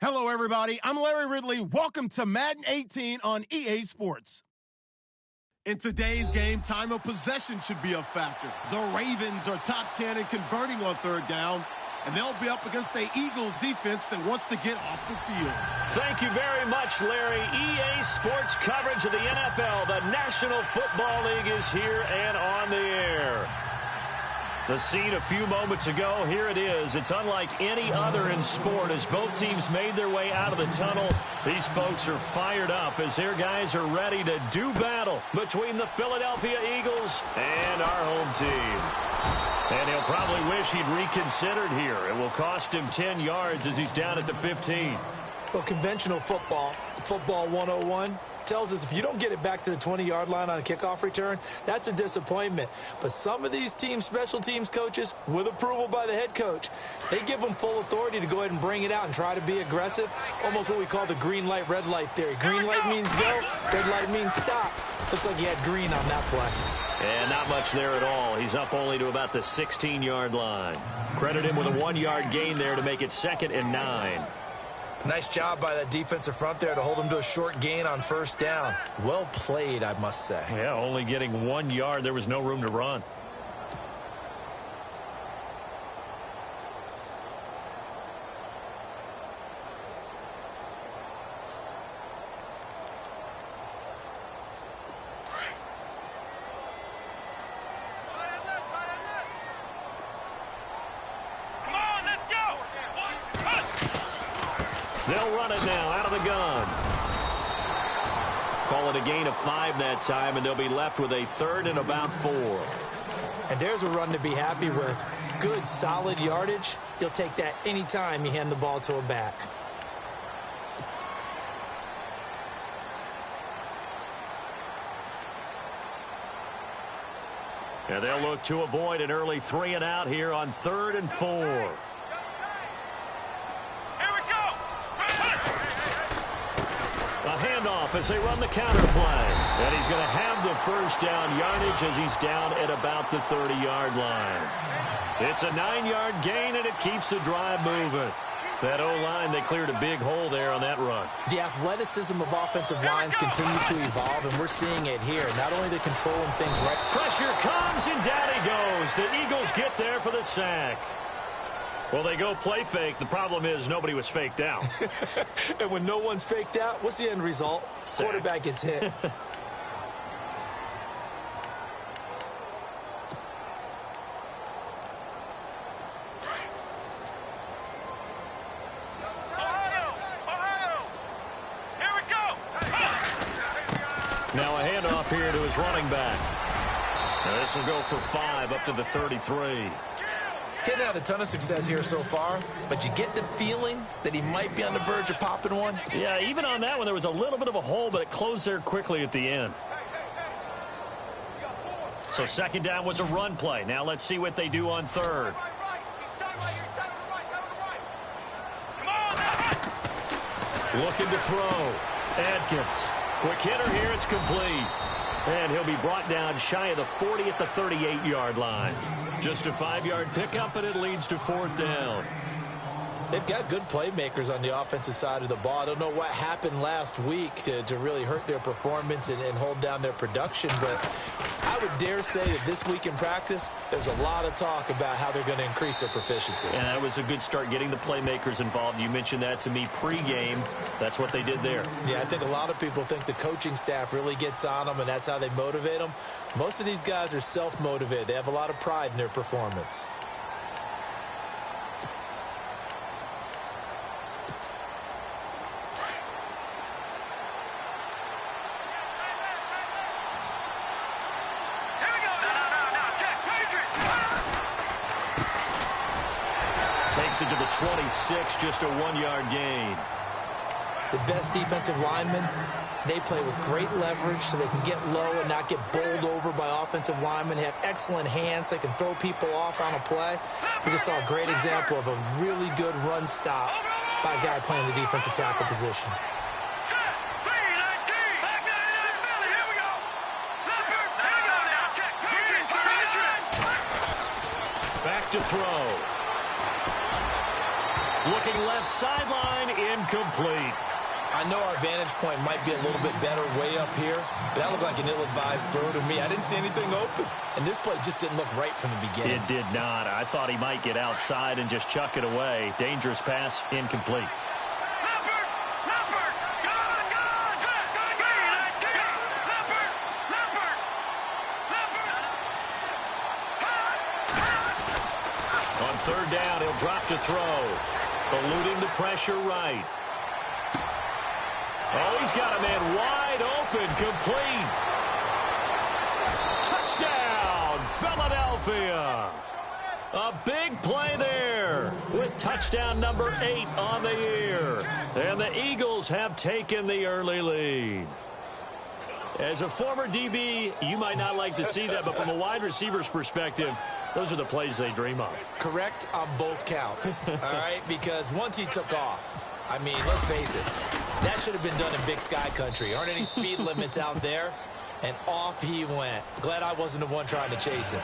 Hello, everybody. I'm Larry Ridley. Welcome to Madden 18 on EA Sports. In today's game, time of possession should be a factor. The Ravens are top 10 in converting on third down, and they'll be up against the Eagles defense that wants to get off the field. Thank you very much, Larry. EA Sports coverage of the NFL. The National Football League is here and on the air. The scene a few moments ago, here it is. It's unlike any other in sport as both teams made their way out of the tunnel. These folks are fired up as their guys are ready to do battle between the Philadelphia Eagles and our home team. And he'll probably wish he'd reconsidered here. It will cost him 10 yards as he's down at the 15. Well, conventional football 101, tells us if you don't get it back to the 20-yard line on a kickoff return, that's a disappointment. But some of these teams, special teams coaches, with approval by the head coach, they give them full authority to go ahead and bring it out and try to be aggressive, almost what we call the green light, red light theory. Green light means go, red light means stop. Looks like he had green on that play. And not much there at all. He's up only to about the 16-yard line. Credit him with a 1-yard gain there to make it 2nd and 9. Nice job by that defensive front there to hold him to a short gain on first down. Well played, I must say. Yeah, only getting 1 yard. There was no room to run. They'll run it now out of the gun. Call it a gain of 5 that time, and they'll be left with a 3rd and about 4. And there's a run to be happy with. Good, solid yardage. You'll take that anytime you hand the ball to a back. And they'll look to avoid an early 3 and out here on 3rd and 4. A handoff as they run the counter play. And he's going to have the first down yardage as he's down at about the 30-yard line. It's a 9-yard gain, and it keeps the drive moving. That O-line, they cleared a big hole there on that run. The athleticism of offensive lines continues to evolve, and we're seeing it here. Not only the controlling things right. Pressure comes, and down he goes. The Eagles get there for the sack. Well, they go play fake. The problem is nobody was faked out. And when no one's faked out, what's the end result? Sack. Quarterback gets hit. Now a handoff here to his running back. Now this will go for 5 up to the 33. He's had a ton of success here so far, but you get the feeling that he might be on the verge of popping one. Yeah, even on that one, there was a little bit of a hole, but it closed there quickly at the end. So 2nd down was a run play. Now let's see what they do on 3rd. Looking to throw. Adkins. Quick hitter here. It's complete. And he'll be brought down shy of the 40 at the 38-yard line. Just a 5-yard pickup, and it leads to 4th down. They've got good playmakers on the offensive side of the ball. I don't know what happened last week to really hurt their performance and hold down their production, but I would dare say that this week in practice, there's a lot of talk about how they're going to increase their proficiency. And that was a good start getting the playmakers involved. You mentioned that to me pregame. That's what they did there. Yeah, I think a lot of people think the coaching staff really gets on them, and that's how they motivate them. Most of these guys are self-motivated. They have a lot of pride in their performance. Takes it to the 26, just a 1-yard gain. The best defensive linemen, they play with great leverage so they can get low and not get bowled over by offensive linemen. They have excellent hands. They can throw people off on a play. We just saw a great example of a really good run stop by a guy playing the defensive tackle position. Back to throw. Looking left sideline, incomplete. I know our vantage point might be a little bit better way up here, but that looked like an ill-advised throw to me. I didn't see anything open, and this play just didn't look right from the beginning. It did not. I thought he might get outside and just chuck it away. Dangerous pass, incomplete. On third down, he'll drop to throw. Eluding the pressure right. Oh, he's got a man wide open, complete. Touchdown, Philadelphia. A big play there with touchdown number 8 on the year. And the Eagles have taken the early lead. As a former DB, you might not like to see that, but from a wide receiver's perspective, those are the plays they dream of. Correct on both counts, all right? Because once he took off, I mean, let's face it, that should have been done in Big Sky Country. Aren't any speed limits out there? And off he went. Glad I wasn't the one trying to chase him.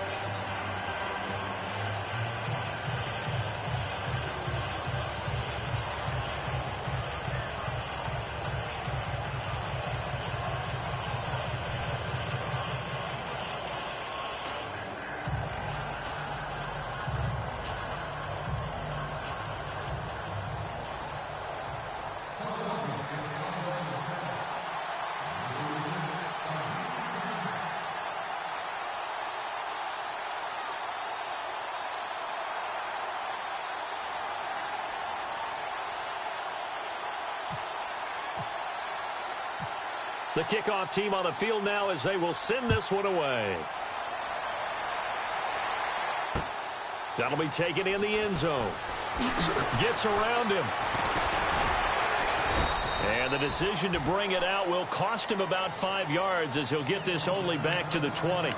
The kickoff team on the field now as they will send this one away. That'll be taken in the end zone. Gets around him. And the decision to bring it out will cost him about 5 yards as he'll get this only back to the 20.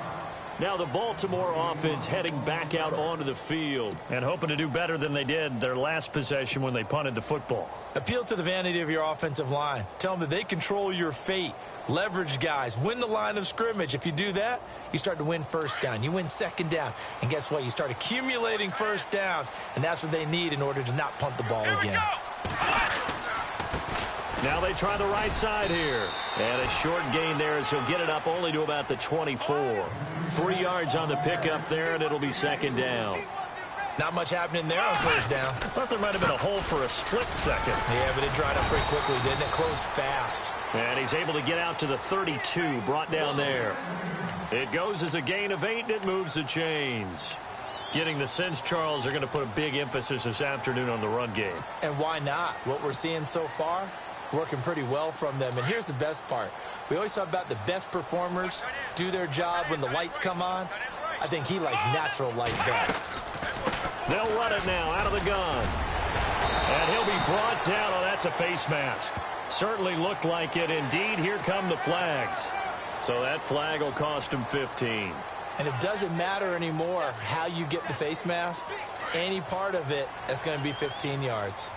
Now the Baltimore offense heading back out onto the field and hoping to do better than they did their last possession when they punted the football. Appeal to the vanity of your offensive line. Tell them that they control your fate. Leverage guys. Win the line of scrimmage. If you do that, you start to win first down. You win second down. And guess what? You start accumulating first downs. And that's what they need in order to not punt the ball again. Now they try the right side here. And a short gain there as he'll get it up only to about the 24. 3 yards on the pickup there, and it'll be second down. Not much happening there on first down. I thought there might have been a hole for a split second. Yeah, but it dried up pretty quickly, didn't it? Closed fast. And he's able to get out to the 32, brought down there. It goes as a gain of 8, and it moves the chains. Getting the sense, Charles, are going to put a big emphasis this afternoon on the run game. And why not? What we're seeing so far, working pretty well from them. And here's the best part. We always talk about the best performers do their job when the lights come on. I think he likes natural light best. They'll run it now out of the gun. And he'll be brought down. Oh, that's a face mask. Certainly looked like it. Indeed, here come the flags. So that flag will cost him 15. And it doesn't matter anymore how you get the face mask. Any part of it is going to be 15 yards.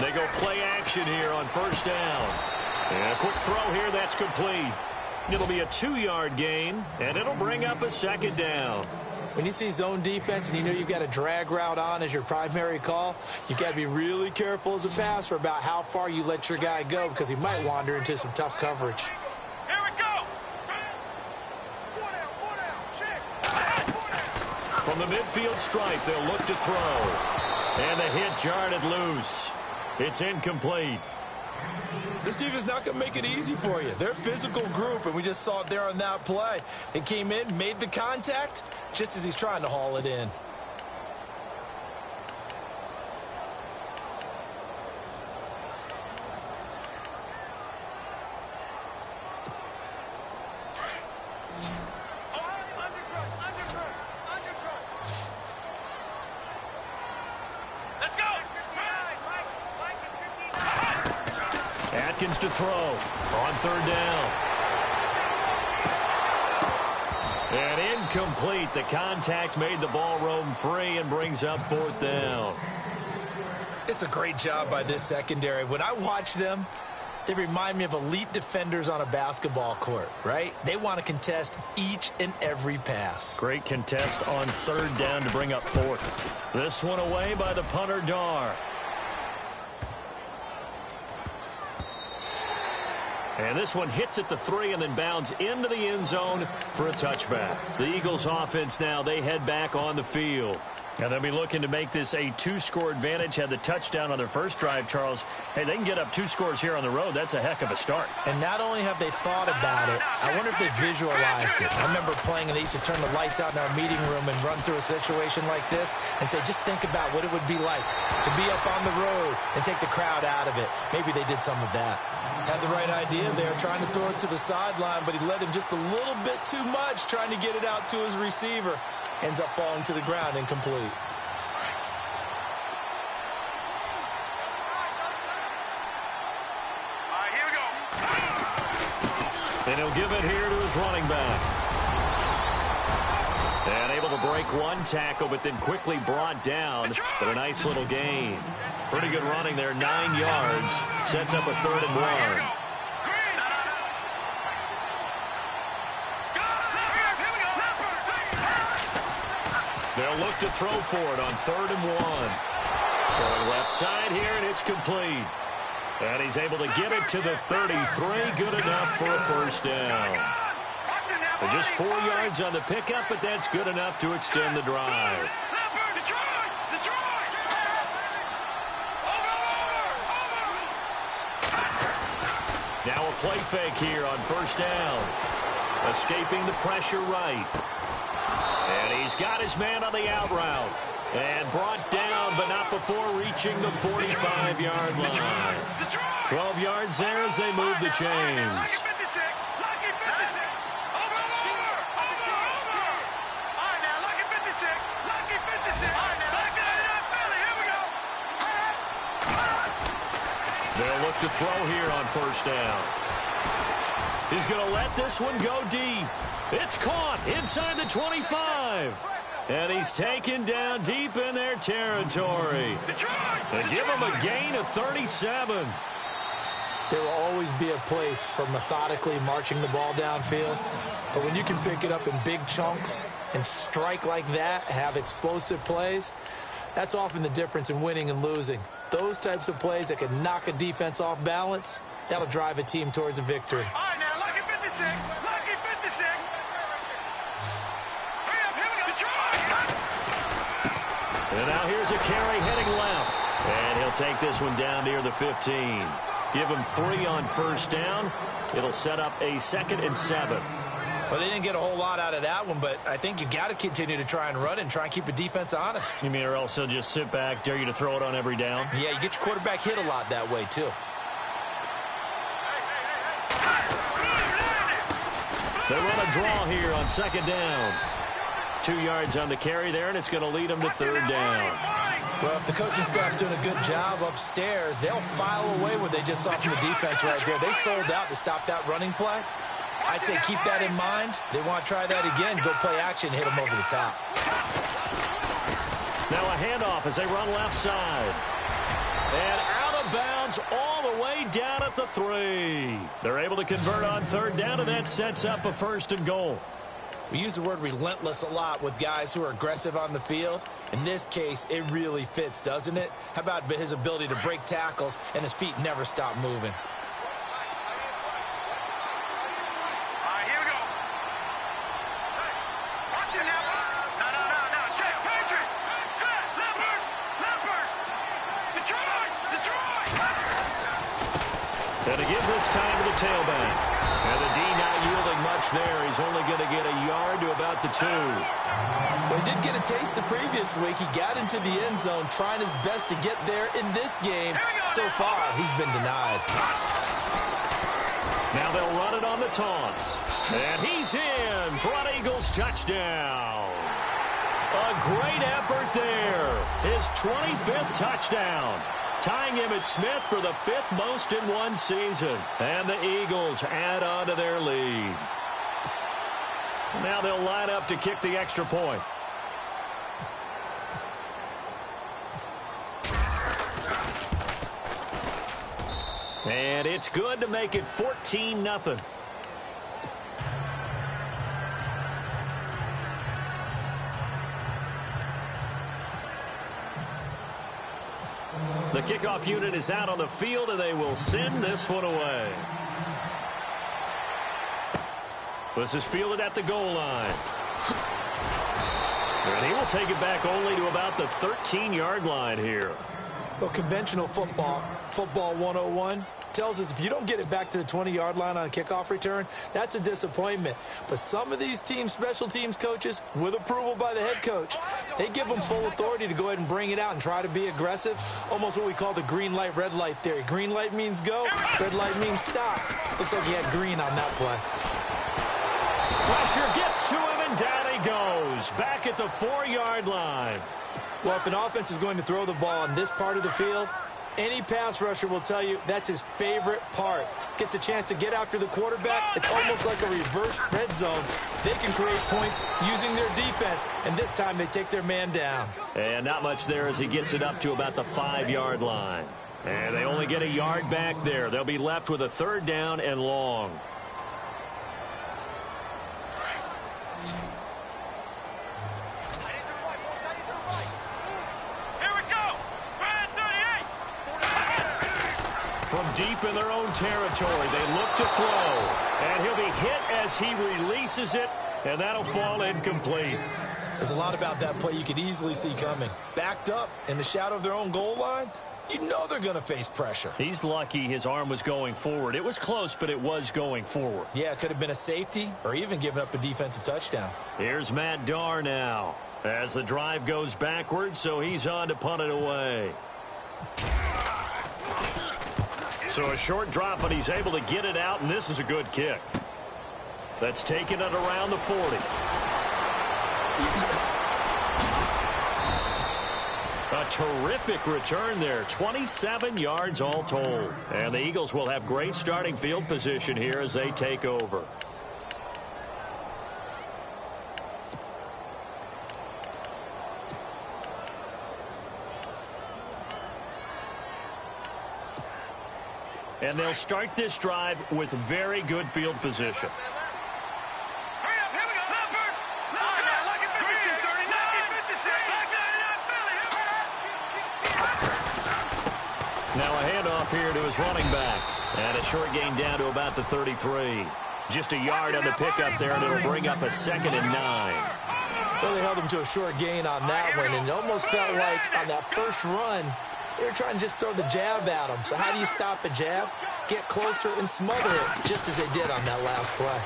They go play action here on first down. And a quick throw here, that's complete. It'll be a 2-yard gain, and it'll bring up a second down. When you see zone defense and you know you've got a drag route on as your primary call, you've got to be really careful as a passer about how far you let your guy go because he might wander into some tough coverage. Here we go. From the midfield stripe, they'll look to throw. And the hit jarred it loose. It's incomplete. This defense is not going to make it easy for you. They're a physical group, and we just saw it there on that play. It came in, made the contact, just as he's trying to haul it in. Atkins to throw on third down. And incomplete. The contact made the ball roam free and brings up fourth down. It's a great job by this secondary. When I watch them, They remind me of elite defenders on a basketball court, right? They want to contest each and every pass. Great contest on third down to bring up fourth. This one away by the punter, Dar. And this one hits at the 3 and then bounds into the end zone for a touchback. The Eagles offense now, they head back on the field. And they'll be looking to make this a 2-score advantage. Had the touchdown on their first drive, Charles. Hey, they can get up 2 scores here on the road. That's a heck of a start. And not only have they thought about it, I wonder if they visualized it. I remember playing and they used to turn the lights out in our meeting room and run through a situation like this and say, just think about what it would be like to be up on the road and take the crowd out of it. Maybe they did some of that. Had the right idea there, trying to throw it to the sideline, but he led him just a little bit too much, trying to get it out to his receiver. Ends up falling to the ground incomplete. All right, here we go. And he'll give it here to his running back. And able to break one tackle, but then quickly brought down. But a nice little gain. Pretty good running there, 9 yards. Sets up a 3rd and 1. They'll look to throw for it on 3rd and 1. Throwing left side here, and it's complete. And he's able to get it to the 33. Good enough for a first down. Just 4 yards on the pickup, but that's good enough to extend the drive. Now a play fake here on first down. Escaping the pressure right. And he's got his man on the out route. And brought down, but not before reaching the 45-yard line. 12 yards there as they move the chains. They'll look to throw here on first down. He's going to let this one go deep. It's caught inside the 25. And he's taken down deep in their territory. They give him a gain of 37. There will always be a place for methodically marching the ball downfield. But when you can pick it up in big chunks and strike like that, have explosive plays, that's often the difference in winning and losing. Those types of plays that can knock a defense off balance, that'll drive a team towards a victory. All right, now, lucky 56. Lucky 56. Hurry up, here we go. And now here's a carry heading left. And he'll take this one down near the 15. Give him 3 on first down. It'll set up a 2nd and 7. Well, they didn't get a whole lot out of that one, but I think you've got to continue to try and run and try and keep the defense honest. You mean, or else they'll just sit back, dare you to throw it on every down? Yeah, you get your quarterback hit a lot that way, too. They run a draw here on 2nd down. 2 yards on the carry there, and it's going to lead them to 3rd down. Well, if the coaching staff's doing a good job upstairs, they'll file away what they just saw from the defense right there. They sold out to stop that running play. I'd say keep that in mind. They want to try that again, go play action, hit them over the top. Now a handoff as they run left side. And out of bounds all the way down at the 3. They're able to convert on 3rd down, and that sets up a 1st and goal. We use the word relentless a lot with guys who are aggressive on the field. In this case, it really fits, doesn't it? How about his ability to break tackles and his feet never stop moving? And to give this time to the tailback. And the D not yielding much there. He's only going to get a yard to about the 2. Well, he did get a taste the previous week. He got into the end zone trying his best to get there in this game. So far, he's been denied. Now they'll run it on the toss. And he's in for an Eagles touchdown. A great effort there. His 25th touchdown. Tying Emmitt Smith for the 5th most in one season. And the Eagles add on to their lead. Now they'll line up to kick the extra point. And it's good to make it 14-0. The kickoff unit is out on the field, and they will send this one away. This is fielded at the goal line. And he will take it back only to about the 13-yard line here. Well, conventional football 101, tells us if you don't get it back to the 20-yard line on a kickoff return, that's a disappointment. But some of these special teams coaches, with approval by the head coach, they give them full authority to go ahead and bring it out and try to be aggressive. Almost what we call the green light, red light theory. Green light means go, red light means stop. Looks like he had green on that play. Pressure gets to him, and down he goes. Back at the 4-yard line. Well, if an offense is going to throw the ball on this part of the field, any pass rusher will tell you that's his favorite part. Gets a chance to get after the quarterback. It's almost like a reverse red zone. They can create points using their defense, and this time they take their man down. And not much there as he gets it up to about the 5-yard line. And they only get a yard back there. They'll be left with a 3rd down and long. From deep in their own territory, they look to throw. And he'll be hit as he releases it, and that'll fall incomplete. There's a lot about that play you could easily see coming. Backed up in the shadow of their own goal line, you know they're going to face pressure. He's lucky his arm was going forward. It was close, but it was going forward. Yeah, it could have been a safety or even given up a defensive touchdown. Here's Matt Darr now as the drive goes backwards, so he's on to punt it away. So a short drop, but he's able to get it out, and this is a good kick. That's taken it around the 40. A terrific return there. 27 yards all told. And the Eagles will have great starting field position here as they take over. And they'll start this drive with very good field position. Hurry up, here we go. Leopard! Leopard! Lucky 56! Lucky 56! Now a handoff here to his running back. And a short gain down to about the 33. Just a yard on the pickup there, and it'll bring up a 2nd and 9. Well, they held him to a short gain on that one, and it almost felt like on that first run, they were trying to just throw the jab at him. So how do you stop the jab? Get closer and smother it, just as they did on that last play.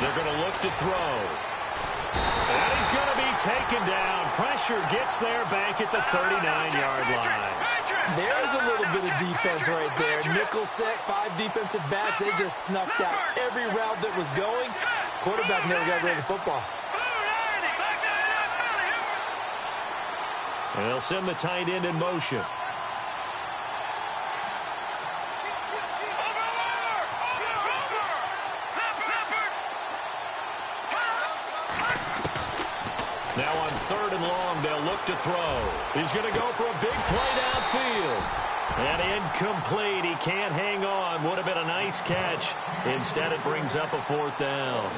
They're going to look to throw. And he's going to be taken down. Pressure gets there back at the 39-yard line. There's a little bit of defense right there. Nickel set, 5 defensive backs. They just snuffed out every route that was going. Quarterback never got rid of the football. And they'll send the tight end in motion. Now on 3rd and long, they'll look to throw. He's going to go for a big play downfield. And incomplete. He can't hang on. Would have been a nice catch. Instead, it brings up a 4th down.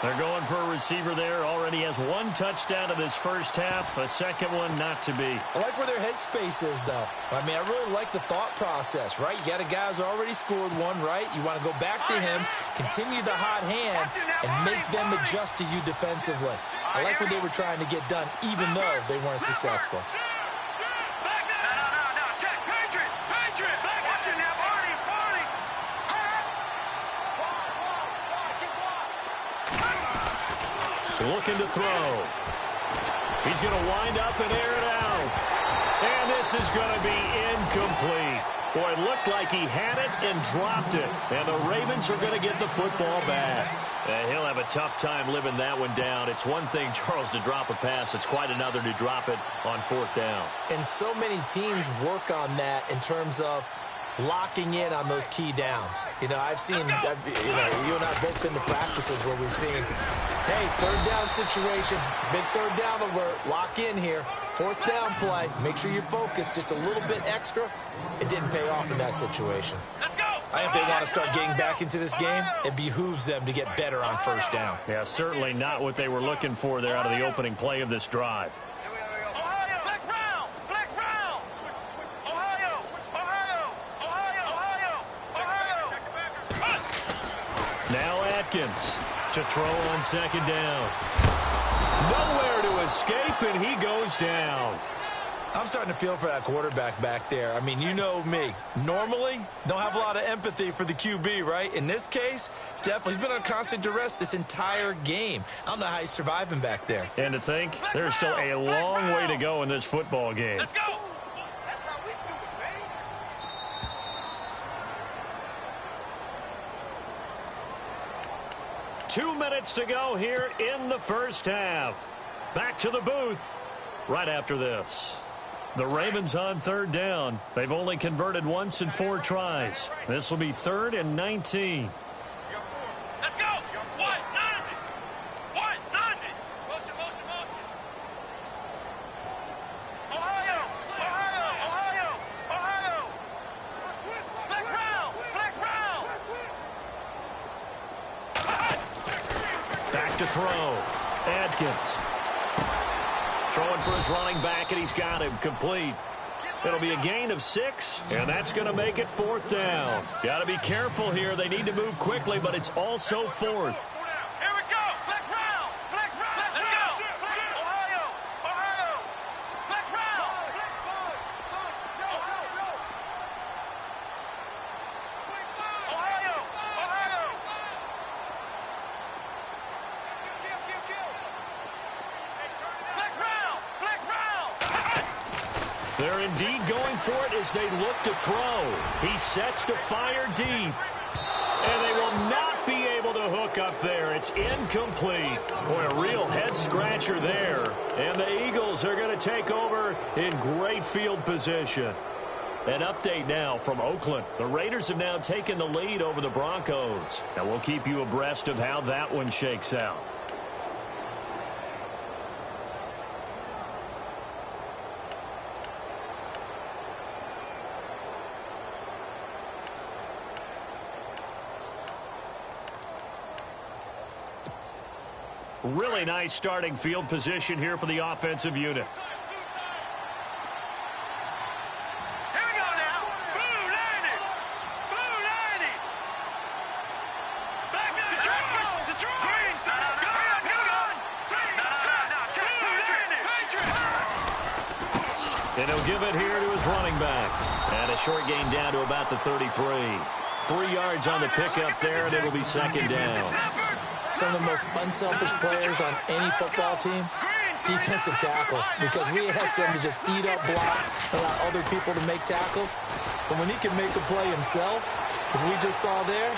They're going for a receiver there. Already has 1 touchdown in this first half. A second one not to be. I like where their headspace is, though. I mean, I really like the thought process, right? You got a guy who's already scored 1, right? You want to go back to him, continue the hot hand, and make them adjust to you defensively. I like what they were trying to get done, even though they weren't successful. Looking to throw. He's going to wind up and air it out. And this is going to be incomplete. Boy, it looked like he had it and dropped it. And the Ravens are going to get the football back. He'll have a tough time living that one down. It's one thing, Charles, to drop a pass. It's quite another to drop it on 4th down. And so many teams work on that in terms of locking in on those key downs. You know, I've seen, you and I have both been to practices where we've seen, hey, 3rd down situation, big 3rd down alert, lock in here. Fourth down play. Make sure you focus just a little bit extra. It didn't pay off in that situation. Let's go. I think they want to start getting back into this game. It behooves them to get better on first down. Yeah, certainly not what they were looking for there out of the opening play of this drive. Ohio. Flex Brown. Flex Brown. Ohio. Ohio. Ohio. Ohio. Now Atkins to throw on second down. Nowhere to escape, and he goes down. I'm starting to feel for that quarterback back there. I mean, you know me. Normally, don't have a lot of empathy for the QB, right? In this case, definitely. He's been on constant duress this entire game. I don't know how he's surviving back there. And to think, there's still a long way to go in this football game. Let's go. 2 minutes to go here in the first half. Back to the booth right after this. The Ravens on third down. They've only converted once in 4 tries. This will be 3rd and 19. Let's go. What? 90. What? 90. Motion, motion, motion. Ohio. Ohio. Ohio. Ohio. Flex Brown. Flex Brown. Back to throw. Atkins. Throwing for his running back, and he's got him complete. It'll be a gain of 6, and that's going to make it 4th down. Got to be careful here. They need to move quickly, but it's also 4th. Here we go. Flex Brown. Flex Brown. Let's go. Ohio. Ohio. Flex Brown. Ohio. Ohio. Flex Brown. Flex Brown. They're indeed going for it as they look to throw. He sets to fire deep. And they will not be able to hook up there. It's incomplete. Boy, a real head-scratcher there. And the Eagles are going to take over in great field position. An update now from Oakland. The Raiders have now taken the lead over the Broncos. And we'll keep you abreast of how that one shakes out. Really nice starting field position here for the offensive unit. Here we go now. Blue 90. Blue 90. Back to the track. To try. Green. Here we go. Green. And he'll give it here to his running back. And a short gain down to about the 33. 3 yards on the pickup there, and it'll be second down. Some of the most unselfish players on any football team, defensive tackles, because we ask them to just eat up blocks, allow other people to make tackles. But when he can make a play himself, as we just saw there,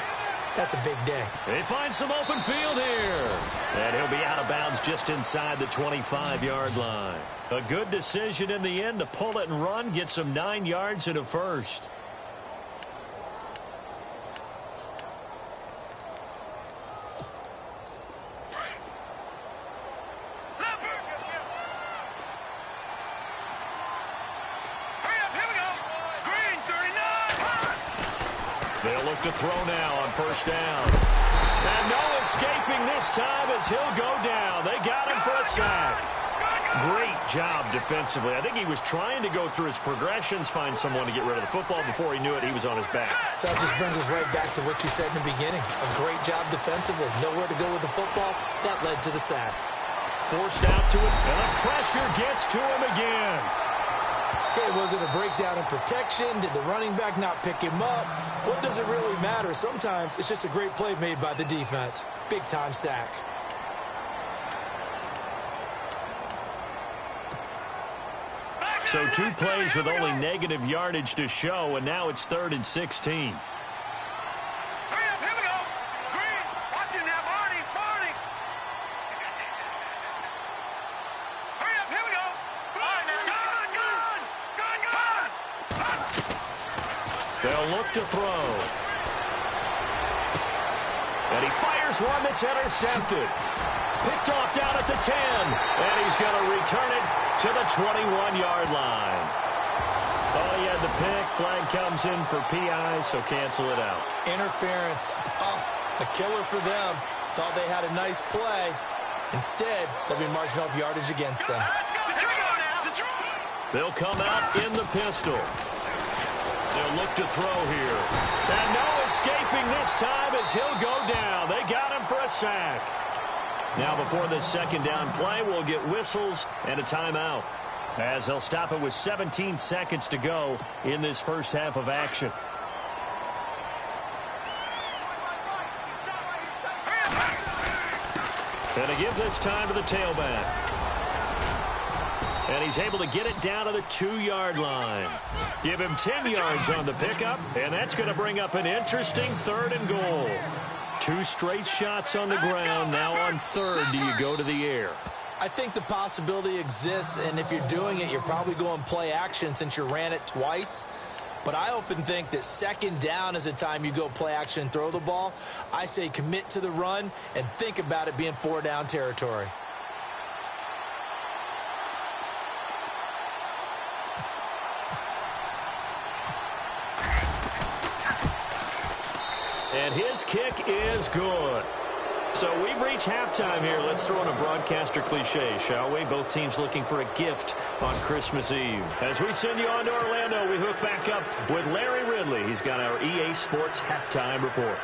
that's a big day. They find some open field here. And he'll be out of bounds just inside the 25-yard line. A good decision in the end to pull it and run, get some 9 yards and a first. They'll look to throw now on first down. And no escaping this time as he'll go down. They got him for a sack. Great job defensively. I think he was trying to go through his progressions, find someone to get rid of the football. Before he knew it, he was on his back. So that just brings us right back to what you said in the beginning. A great job defensively. Nowhere to go with the football. That led to the sack. Forced out to it, and the pressure gets to him again. Okay, was it a breakdown in protection? Did the running back not pick him up? What does it really matter? Sometimes it's just a great play made by the defense. Big-time sack. So 2 plays with only negative yardage to show, and now it's 3rd and 16. Hurry up, here we go. Green, watch it now, Barney. Hurry up, here we go. Gun. They'll look to throw. And he fires one that's intercepted. Picked off down at the 10. And he's going to return it to to the 21-yard line. Oh, he had the pick. Flag comes in for PI, so cancel it out. Interference. Oh, a killer for them. Thought they had a nice play. Instead, they'll be marching off yardage against them. They'll come out in the pistol. They'll look to throw here. And no escaping this time as he'll go down. They got him for a sack. Now before this second down play, we'll get whistles and a timeout, as they'll stop it with 17 seconds to go in this first half of action. And to give this time to the tailback. And he's able to get it down to the 2-yard line. Give him 10 yards on the pickup, and that's going to bring up an interesting 3rd and goal. 2 straight shots on the ground. Now on 3rd, do you go to the air? I think the possibility exists, and if you're doing it, you're probably going play action since you ran it twice. But I often think that 2nd down is a time you go play action and throw the ball. I say commit to the run and think about it being 4-down territory. And his kick is good. So we've reached halftime here. Let's throw in a broadcaster cliche, shall we? Both teams looking for a gift on Christmas Eve. As we send you on to Orlando, we hook back up with Larry Ridley. He's got our EA Sports halftime report.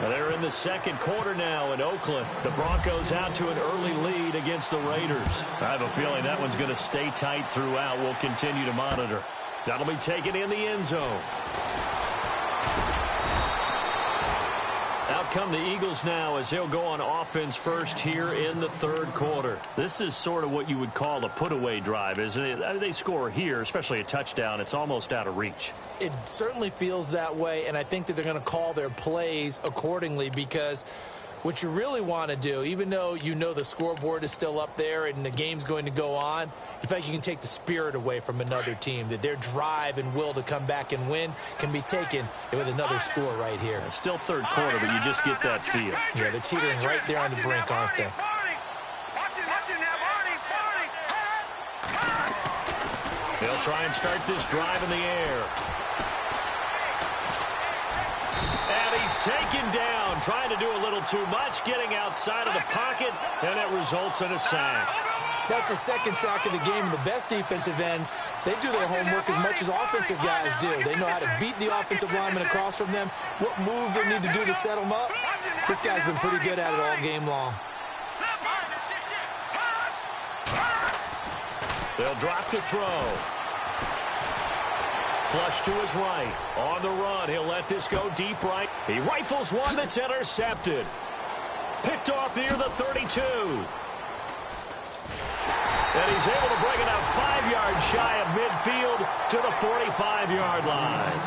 Now they're in the second quarter now in Oakland. The Broncos out to an early lead against the Raiders. I have a feeling that one's going to stay tight throughout. We'll continue to monitor. That'll be taken in the end zone. Out come the Eagles now as they'll go on offense first here in the 3rd quarter. This is sort of what you would call a put-away drive, isn't it? I mean, they score here, especially a touchdown. It's almost out of reach. It certainly feels that way, and I think that they're going to call their plays accordingly, because what you really want to do, even though you know the scoreboard is still up there and the game's going to go on, in fact, you can take the spirit away from another team, that their drive and will to come back and win can be taken with another score right here. It's still 3rd quarter, but you just get that feel. Yeah, they're teetering right there on the brink, aren't they? They'll try and start this drive in the air. And he's taken down, trying to do a little too much, getting outside of the pocket, and it results in a sack. That's a 2nd sack of the game. And the best defensive ends, they do their homework as much as offensive guys do. They know how to beat the offensive lineman across from them, what moves they need to do to set them up. This guy's been pretty good at it all game long. They'll drop to throw. Flush to his right. On the run, he'll let this go deep right. He rifles one that's intercepted. Picked off near the 32. And he's able to bring it out 5 yards shy of midfield to the 45-yard line.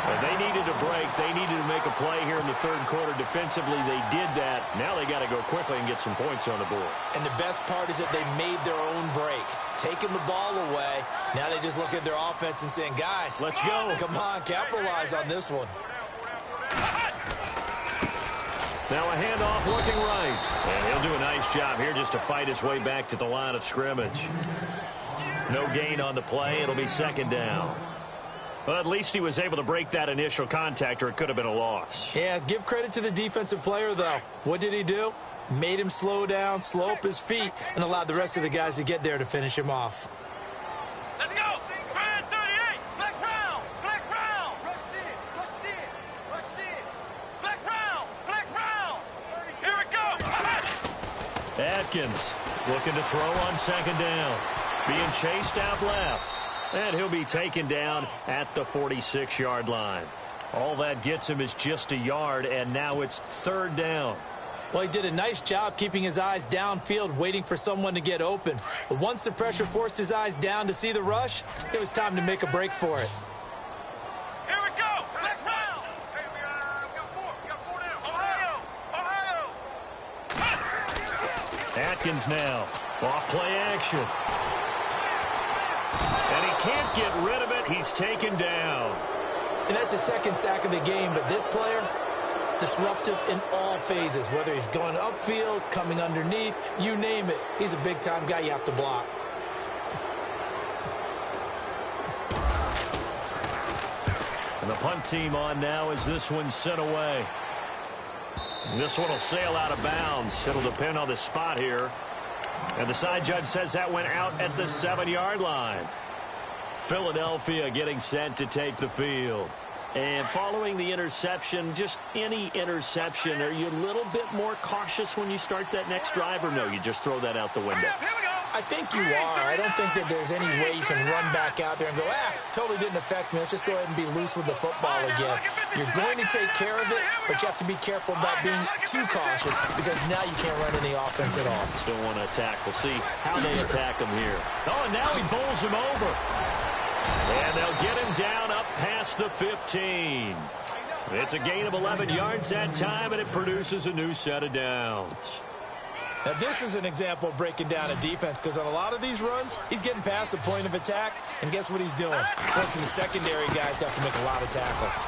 But they needed a break. They needed to make a play here in the 3rd quarter. Defensively, they did that. Now they got to go quickly and get some points on the board. And the best part is that they made their own break, taking the ball away. Now they just look at their offense and saying, guys, let's go. Come on, capitalize on this one. Now a handoff looking right. And he'll do a nice job here just to fight his way back to the line of scrimmage. No gain on the play. It'll be 2nd down. Well, at least he was able to break that initial contact, or it could have been a loss. Yeah, give credit to the defensive player, though. What did he do? Made him slow down, slow up his feet, and allowed the rest of the guys to get there to finish him off. Let's go. Man 38. Flex round. Flex round. Rush in. Rush in. Rush in. Flex round. Flex round. Here it goes. Atkins looking to throw on 2nd down. Being chased out left. And he'll be taken down at the 46-yard line. All that gets him is just a yard, and now it's 3rd down. Well, he did a nice job keeping his eyes downfield, waiting for someone to get open. But once the pressure forced his eyes down to see the rush, it was time to make a break for it. Here we go. Let's round. Hey, we got 4. We got 4 down. Ohio. Atkins now. Off play action. And he can't get rid of it. He's taken down. And that's the 2nd sack of the game, but this player, disruptive in all phases, whether he's going upfield, coming underneath, you name it. He's a big-time guy you have to block. And the punt team on now as this one's sent away. And this one will sail out of bounds. It'll depend on the spot here. And the side judge says that went out at the 7-yard line. Philadelphia getting set to take the field. And following the interception, just any interception, are you a little bit more cautious when you start that next drive, or no, you just throw that out the window? I think you are. I don't think that there's any way you can run back out there and go, totally didn't affect me. Let's just go ahead and be loose with the football again. You're going to take care of it, but you have to be careful about being too cautious because now you can't run any offense at all. Still want to attack. We'll see how they attack him here. Oh, and now he bowls him over. And they'll get him down up past the 15. It's a gain of 11 yards that time, and it produces a new set of downs. Now, this is an example of breaking down a defense because on a lot of these runs, he's getting past the point of attack, and guess what he's doing? Forcing the secondary guys to have to make a lot of tackles.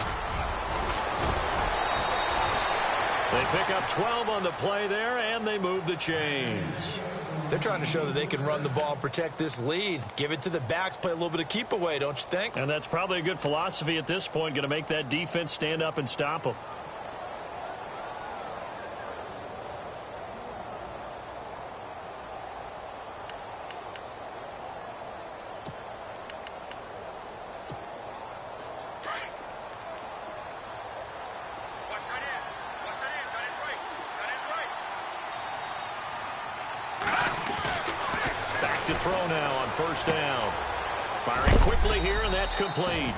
They pick up 12 on the play there, and they move the chains. They're trying to show that they can run the ball and protect this lead. Give it to the backs, play a little bit of keep away, don't you think? And that's probably a good philosophy at this point, going to make that defense stand up and stop them. To throw now on first down. Firing quickly here, and that's complete.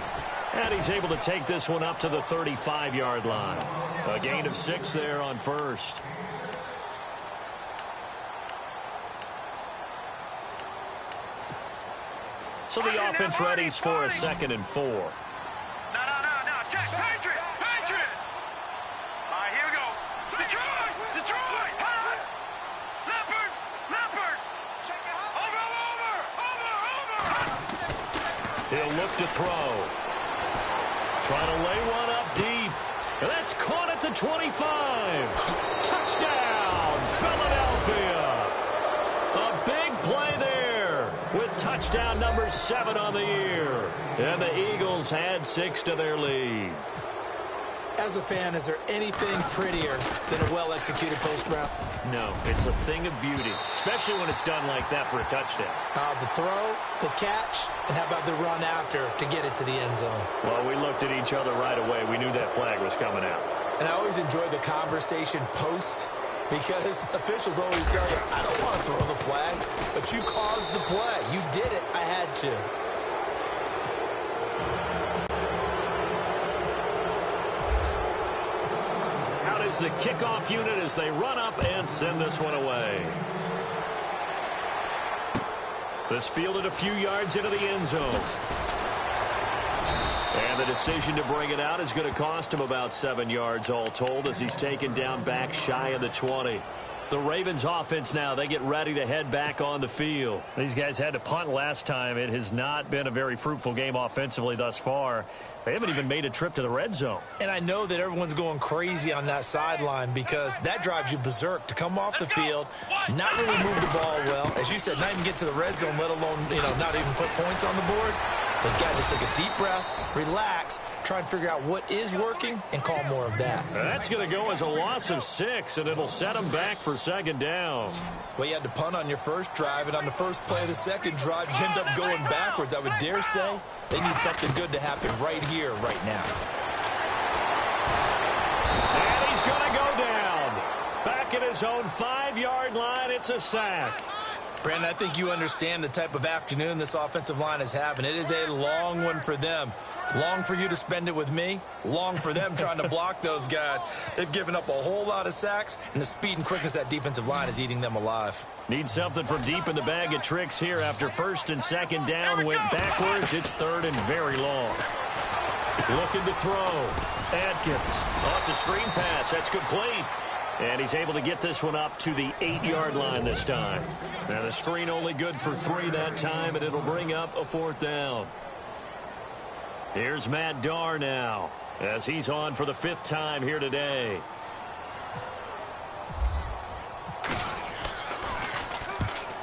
And he's able to take this one up to the 35-yard line. A gain of 6 there on first. So the offense readies for a 2nd and 4. No. Check. Patriot. All right, here we go. Detroit. Leopard. Over. He'll look to throw. Trying to lay one up deep. And that's caught at the 25. Touchdown, Philadelphia. A big play there with touchdown number 7 on the year. And the Eagles had 6 to their lead. As a fan, is there anything prettier than a well-executed post route? No, it's a thing of beauty, especially when it's done like that for a touchdown. The throw, the catch, and how about the run after to get it to the end zone? Well, we looked at each other right away. We knew that flag was coming out. And I always enjoy the conversation post because officials always tell you, I don't want to throw the flag, but you caused the play. You did it. I had to. The kickoff unit as they run up and send this one away. This fielded a few yards into the end zone. And the decision to bring it out is going to cost him about 7 yards all told as he's taken down back shy of the 20. The Ravens offense now, they get ready to head back on the field. These guys had to punt last time. It has not been a very fruitful game offensively thus far. They haven't even made a trip to the red zone. And I know that everyone's going crazy on that sideline because that drives you berserk to come off the field, not really move the ball well. As you said, not even get to the red zone, let alone, not even put points on the board. They've got to just take a deep breath, relax, try and figure out what is working, and call more of that. That's going to go as a loss of 6, and it'll set them back for 2nd down. Well, you had to punt on your first drive, and on the first play of the second drive, you end up going backwards. I would dare say they need something good to happen right here, right now. And he's going to go down. Back at his own 5-yard line, it's a sack. Brandon, I think you understand the type of afternoon this offensive line is having. It is a long one for them. Long for you to spend it with me. Long for them trying to block those guys. They've given up a whole lot of sacks, and the speed and quickness of that defensive line is eating them alive. Need something from deep in the bag of tricks here after 1st and 2nd down. Went backwards. It's 3rd and very long. Looking to throw. Adkins. Oh, it's a screen pass. That's complete. And he's able to get this one up to the 8-yard line this time. Now the screen only good for 3 that time, and it'll bring up a 4th down. Here's Matt Darr now as he's on for the 5th time here today.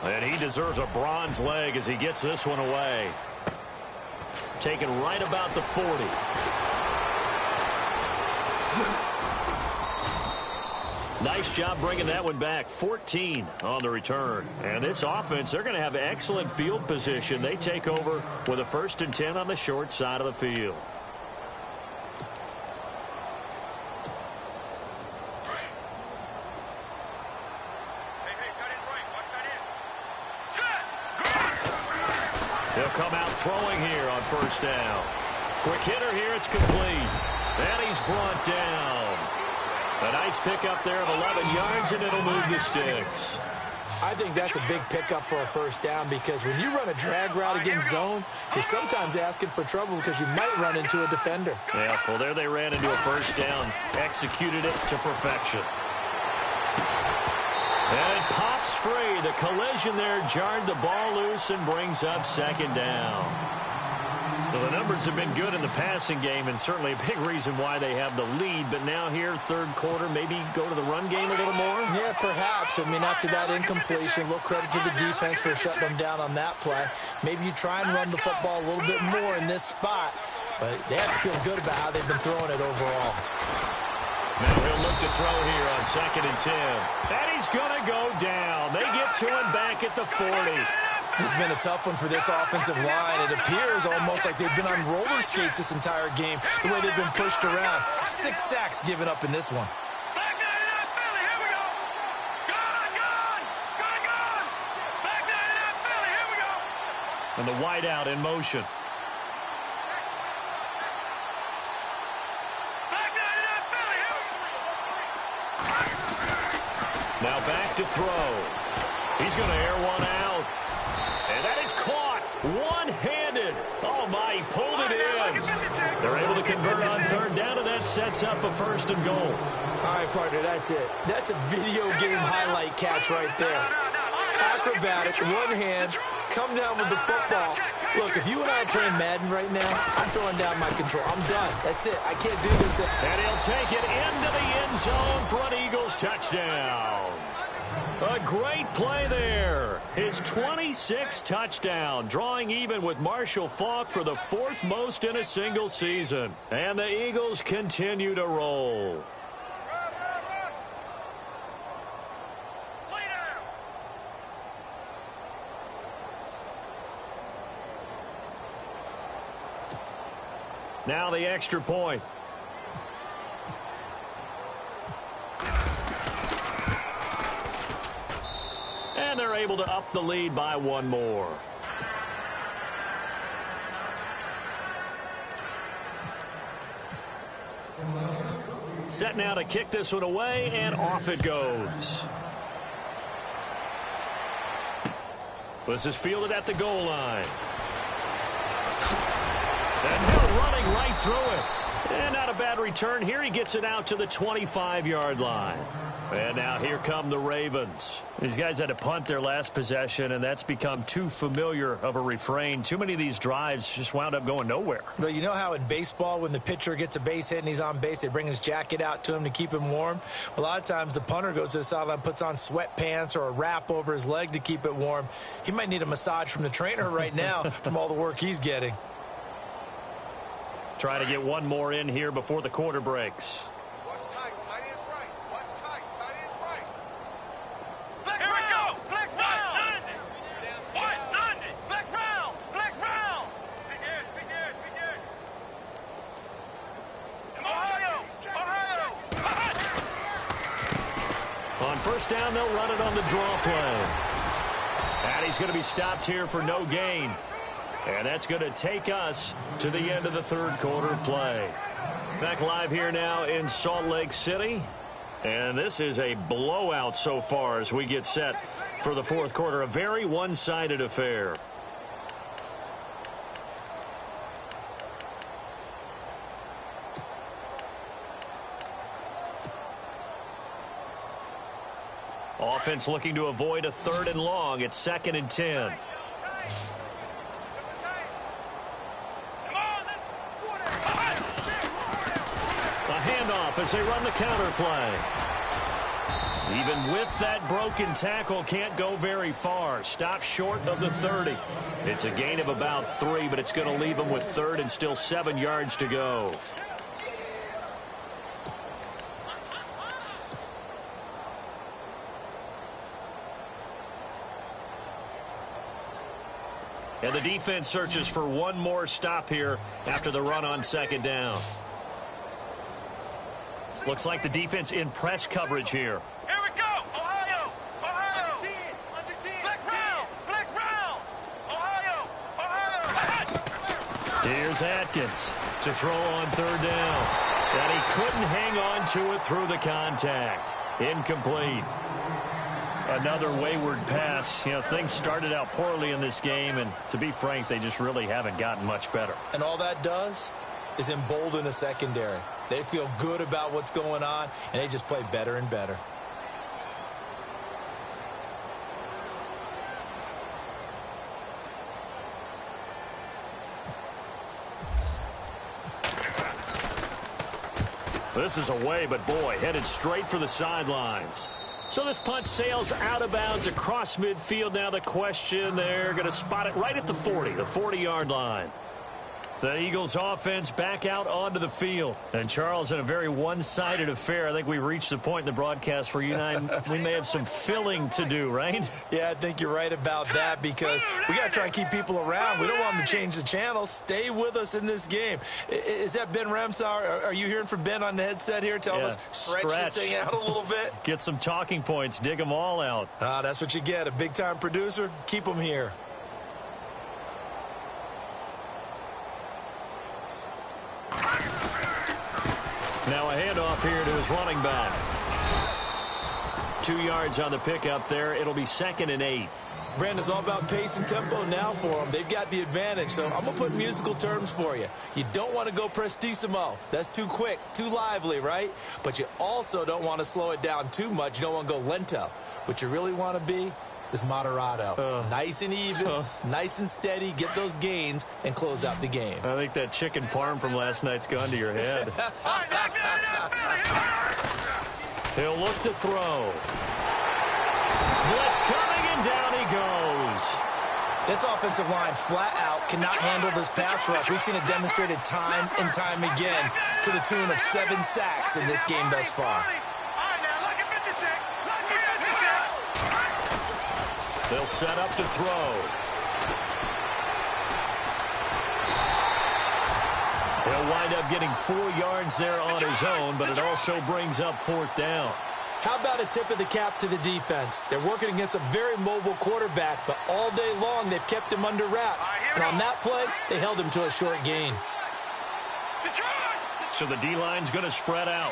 And he deserves a bronze leg as he gets this one away. Taken right about the 40. Nice job bringing that one back. 14 on the return. And this offense, they're going to have excellent field position. They take over with a 1st and 10 on the short side of the field. He'll come out throwing here on 1st down. Quick hitter here. It's complete. And he's brought down. A nice pickup there of 11 yards, and it'll move the sticks. I think that's a big pickup for a 1st down, because when you run a drag route against zone, you're sometimes asking for trouble because you might run into a defender. Yeah, well, there they ran into a 1st down. Executed it to perfection. And it pops free. The collision there jarred the ball loose and brings up 2nd down. Well, the numbers have been good in the passing game, and certainly a big reason why they have the lead. But now here, 3rd quarter, maybe go to the run game a little more? Yeah, perhaps. I mean, after that incompletion, a little credit to the defense for shutting them down on that play. Maybe you try and run the football a little bit more in this spot, but they have to feel good about how they've been throwing it overall. Now he'll look to throw here on 2nd and 10. And he's going to go down. They get to him back at the 40. This has been a tough one for this offensive line. It appears almost like they've been on roller skates this entire game, the way they've been pushed around. 6 sacks given up in this one. Back 99 Philly, here we go. Gone. Back 99 Philly, here we go. And the wideout in motion. Back 99 Philly, here we go. Now back to throw. He's going to air one out. And that is caught one-handed. Oh, my, he pulled it in. They're able to convert on 3rd down, and that sets up a 1st and goal. All right, partner, that's it. That's a video game highlight catch right there. Acrobatic, one hand, come down with the football. Look, if you and I are playing Madden right now, I'm throwing down my control. I'm done. That's it. I can't do this. And he'll take it into the end zone for an Eagles touchdown. A great play there. His 26th touchdown, drawing even with Marshall Faulk for the 4th most in a single season. And the Eagles continue to roll. Now the extra point. And they're able to up the lead by 1 more. Set now to kick this one away, and off it goes. This is fielded at the goal line. And Hill running right through it. And not a bad return here. He gets it out to the 25-yard line. And now here come the Ravens. These guys had to punt their last possession, and that's become too familiar of a refrain. Too many of these drives just wound up going nowhere. Well, you know how in baseball, when the pitcher gets a base hit and he's on base, they bring his jacket out to him to keep him warm? A lot of times the punter goes to the sideline, puts on sweatpants or a wrap over his leg to keep it warm. He might need a massage from the trainer right now from all the work he's getting. Try to get one more in here before the quarter breaks. Watch tight. Tight is right. Watch tight. Tight is right. Here we go. Flex round. London. Flex round. Flex round. Big edge. Big edge. Big edge. Ohio. On 1st down, they'll run it on the draw play. And he's going to be stopped here for no gain. And that's going to take us to the end of the 3rd quarter play. Back live here now in Salt Lake City. And this is a blowout so far as we get set for the 4th quarter. A very one-sided affair. Offense looking to avoid a 3rd and long. It's 2nd and 10. As they run the counter play. Even with that broken tackle, can't go very far. Stop short of the 30. It's a gain of about 3, but it's going to leave them with 3rd and still 7 yards to go. And the defense searches for one more stop here after the run on second down. Looks like the defense in press coverage here. Here we go. Ohio. Ohio. Under 10. Flex round. Flex round. Ohio. Ohio. Here's Atkins to throw on third down. And he couldn't hang on to it through the contact. Incomplete. Another wayward pass. You know, things started out poorly in this game, and to be frank, they just really haven't gotten much better. And all that does is embolden the secondary. They feel good about what's going on, and they just play better and better. This is away, but boy, headed straight for the sidelines. So this punt sails out of bounds across midfield. Now the question, they're going to spot it right at the 40, the 40-yard line. The Eagles offense back out onto the field. And Charles, in a very one-sided affair, I think we reached the point in the broadcast where you and I, we may have some filling to do, right? Yeah, I think you're right about that because we got to try and keep people around. We don't want them to change the channel. Stay with us in this game. Is that Ben Ramsauer? Are you hearing from Ben on the headset here? Tell us, stretch this thing out a little bit. Get some talking points. Dig them all out. That's what you get. A big-time producer. Keep them here. Now a handoff here to his running back. 2 yards on the pickup there. It'll be 2nd and 8. Brandon, it's all about pace and tempo now for them. They've got the advantage, so I'm going to put musical terms for you. You don't want to go prestissimo. That's too quick, too lively, right? But you also don't want to slow it down too much. You don't want to go lento. What you really want to be is moderato. Nice and even, nice and steady, get those gains, and close out the game. I think that chicken parm from last night's gone to your head. He'll look to throw. Blitz coming, and down he goes. This offensive line flat out cannot handle this pass rush. We've seen it demonstrated time and time again to the tune of 7 sacks in this game thus far. They'll set up to throw. He'll wind up getting 4 yards there on his own, but it also brings up 4th down. How about a tip of the cap to the defense? They're working against a very mobile quarterback, but all day long they've kept him under wraps. And on that play, they held him to a short gain. So the D-line's going to spread out.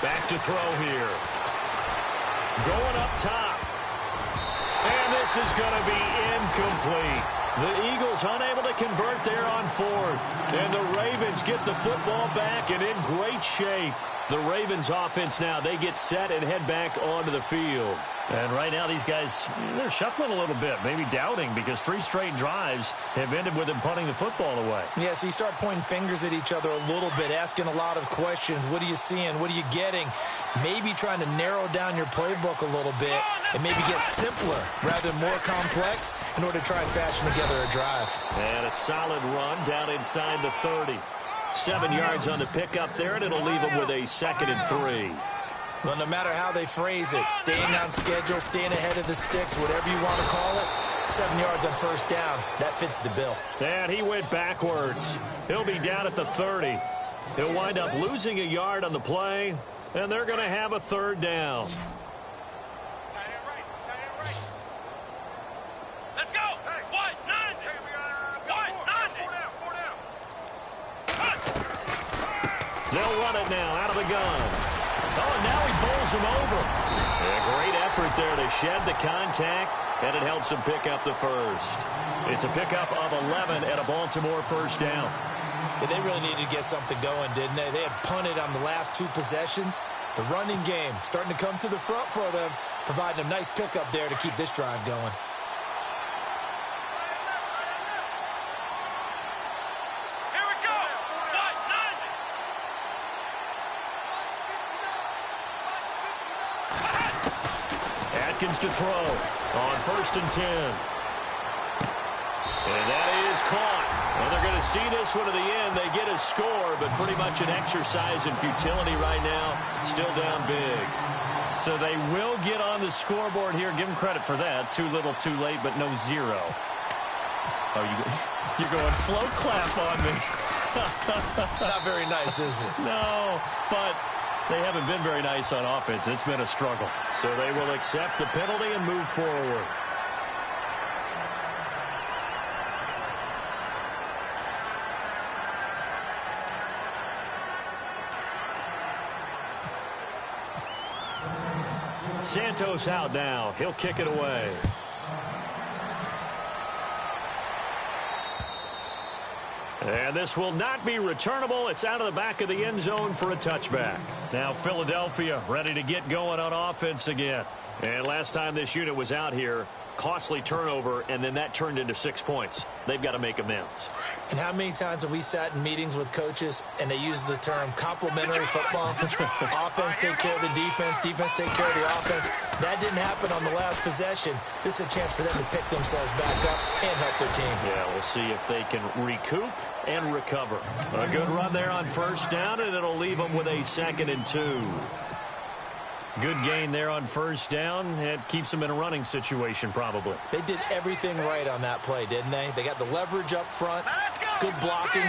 Back to throw here. Going up top. And this is going to be incomplete. The Eagles unable to convert there on 4th. And the Ravens get the football back and in great shape. The Ravens offense now, they get set and head back onto the field. And right now these guys, they're shuffling a little bit, maybe doubting because 3 straight drives have ended with them punting the football away. Yeah, so you start pointing fingers at each other a little bit, asking a lot of questions. What are you seeing? What are you getting? Maybe trying to narrow down your playbook a little bit and maybe get simpler rather than more complex in order to try and fashion together a drive. And a solid run down inside the 30. 7 yards on the pickup there, and it'll leave them with a 2nd and 3. Well, no matter how they phrase it, staying on schedule, staying ahead of the sticks, whatever you want to call it, 7 yards on 1st down, that fits the bill. And he went backwards. He'll be down at the 30. He'll wind up losing a yard on the play, and they're going to have a 3rd down. Let's go. What? None. What? None. They'll run it now out of the gun. Oh, and now he bowls him over. A great effort there to shed the contact, and it helps him pick up the 1st. It's a pickup of 11 and a Baltimore 1st down. Yeah, they really needed to get something going, didn't they? They had punted on the last 2 possessions. The running game starting to come to the front for them, providing a nice pickup there to keep this drive going. Atkins to throw on 1st and 10. And that is caught. Well, they're going to see this one to the end. They get a score, but pretty much an exercise in futility right now. Still down big. So they will get on the scoreboard here. Give them credit for that. Too little, too late, but no zero. Oh, you're going slow clap on me. Not very nice, is it? No, but they haven't been very nice on offense. It's been a struggle. So they will accept the penalty and move forward. Santos out now. He'll kick it away. And this will not be returnable. It's out of the back of the end zone for a touchback. Now Philadelphia ready to get going on offense again. And last time this unit was out here, costly turnover, and then that turned into 6 points. They've got to make amends. And how many times have we sat in meetings with coaches and they use the term complementary football? Offense take care of the defense, defense take care of the offense. That didn't happen on the last possession. This is a chance for them to pick themselves back up and help their team. Yeah, we'll see if they can recoup and recover. A good run there on first down, and it'll leave them with a 2nd and 2. Good gain there on first down. It keeps them in a running situation, probably. They did everything right on that play, didn't they? They got the leverage up front, good blocking,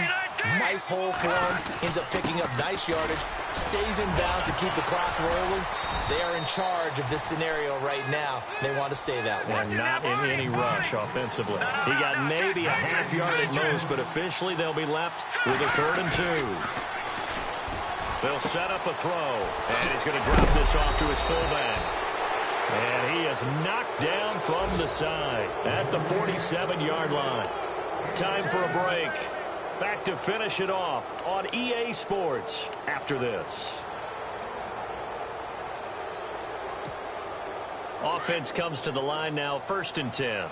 nice hole for him, ends up picking up nice yardage, stays in bounds to keep the clock rolling. They are in charge of this scenario right now. They want to stay that way. And not in any rush offensively. He got maybe a half yard at most, but officially they'll be left with a 3rd and 2. They'll set up a throw, and he's going to drop this off to his fullback. And he is knocked down from the side at the 47-yard line. Time for a break. Back to finish it off on EA Sports after this. Offense comes to the line now, 1st and 10.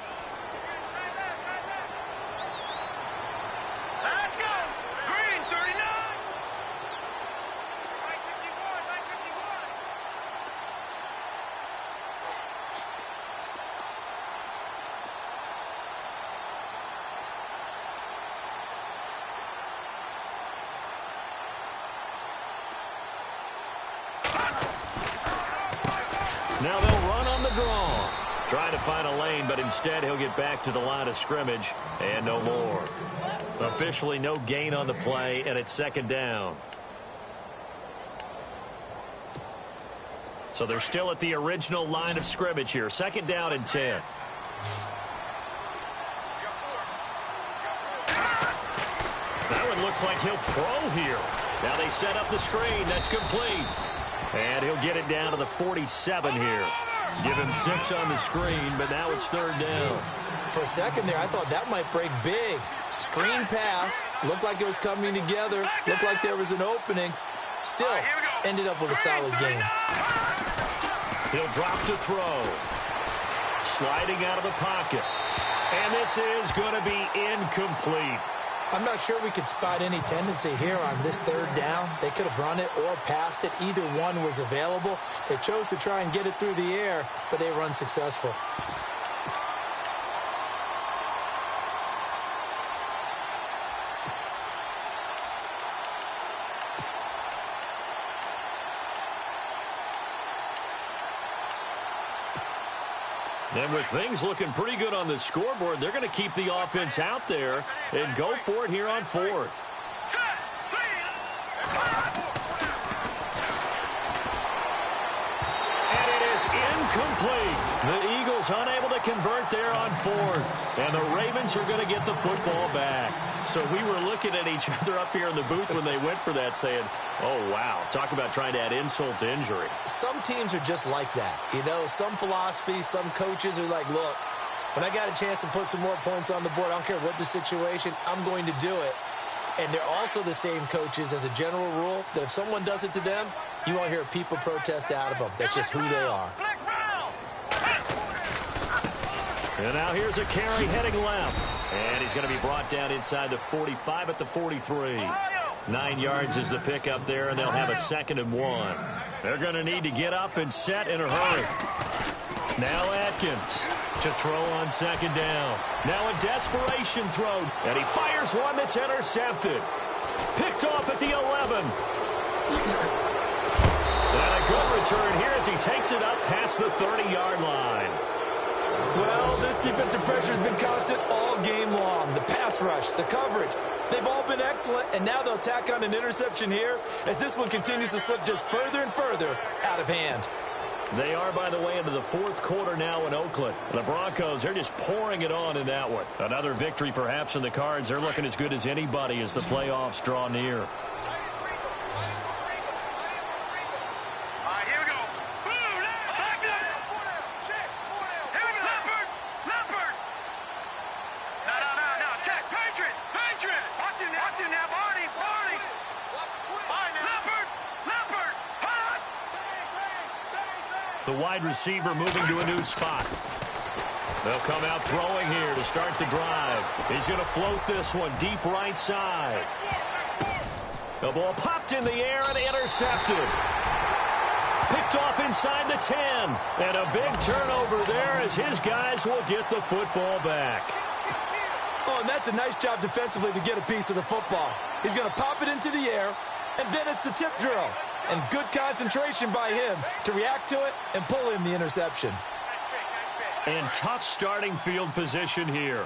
Now they'll run on the draw. Trying to find a lane, but instead he'll get back to the line of scrimmage and no more. Officially no gain on the play, and it's 2nd down. So they're still at the original line of scrimmage here. 2nd down and 10. That one looks like he'll throw here. Now they set up the screen. That's complete. And he'll get it down to the 47 here. Give him 6 on the screen, but now it's 3rd down. For a second there, I thought that might break big. Screen pass. Looked like it was coming together. Looked like there was an opening. Still, ended up with a solid game. He'll drop to throw. Sliding out of the pocket. And this is going to be incomplete. I'm not sure we could spot any tendency here on this 3rd down. They could have run it or passed it. Either one was available. They chose to try and get it through the air, but they were unsuccessful. And with things looking pretty good on the scoreboard, they're going to keep the offense out there and go for it here on 4th. And it is incomplete. The Eagles unable to convert there on 4th. And the Ravens are going to get the football back. So we were looking at each other up here in the booth when they went for that saying, oh, wow, talk about trying to add insult to injury. Some teams are just like that. You know, some philosophies, some coaches are like, look, when I got a chance to put some more points on the board, I don't care what the situation, I'm going to do it. And they're also the same coaches as a general rule that if someone does it to them, you won't hear people protest out of them. That's just who they are. And now here's a carry heading left. And he's going to be brought down inside the 45 at the 43. 9 yards is the pickup there, and they'll have a 2nd and 1. They're going to need to get up and set in a hurry. Now Atkins To throw on second down. Now a desperation throw. And he fires one that's intercepted. Picked off at the 11. And a good return here as he takes it up past the 30-yard line. Well, this defensive pressure has been constant all game long. The pass rush, the coverage, they've all been excellent, and now they'll tack on an interception here as this one continues to slip just further and further out of hand. They are, by the way, into the fourth quarter now in Oakland. The Broncos, they're just pouring it on in that one. Another victory perhaps in the cards. They're looking as good as anybody as the playoffs draw near. The wide receiver moving to a new spot. They'll come out throwing here to start the drive. He's going to float this one deep right side. The ball popped in the air and intercepted. Picked off inside the 10. And a big turnover there as his guys will get the football back. Oh, and that's a nice job defensively to get a piece of the football. He's going to pop it into the air, and then it's the tip drill. And good concentration by him to react to it and pull in the interception. And tough starting field position here.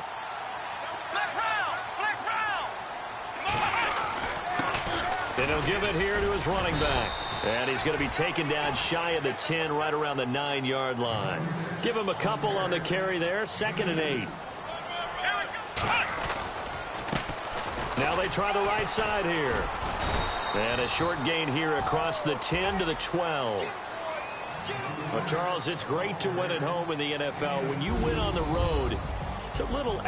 And he'll give it here to his running back. And he's going to be taken down shy of the 10, right around the 9-yard line. Give him a couple on the carry there, 2nd and 8. Now they try the right side here. And a short gain here across the 10 to the 12. Well, Charles, it's great to win at home in the NFL. When you win on the road, it's a little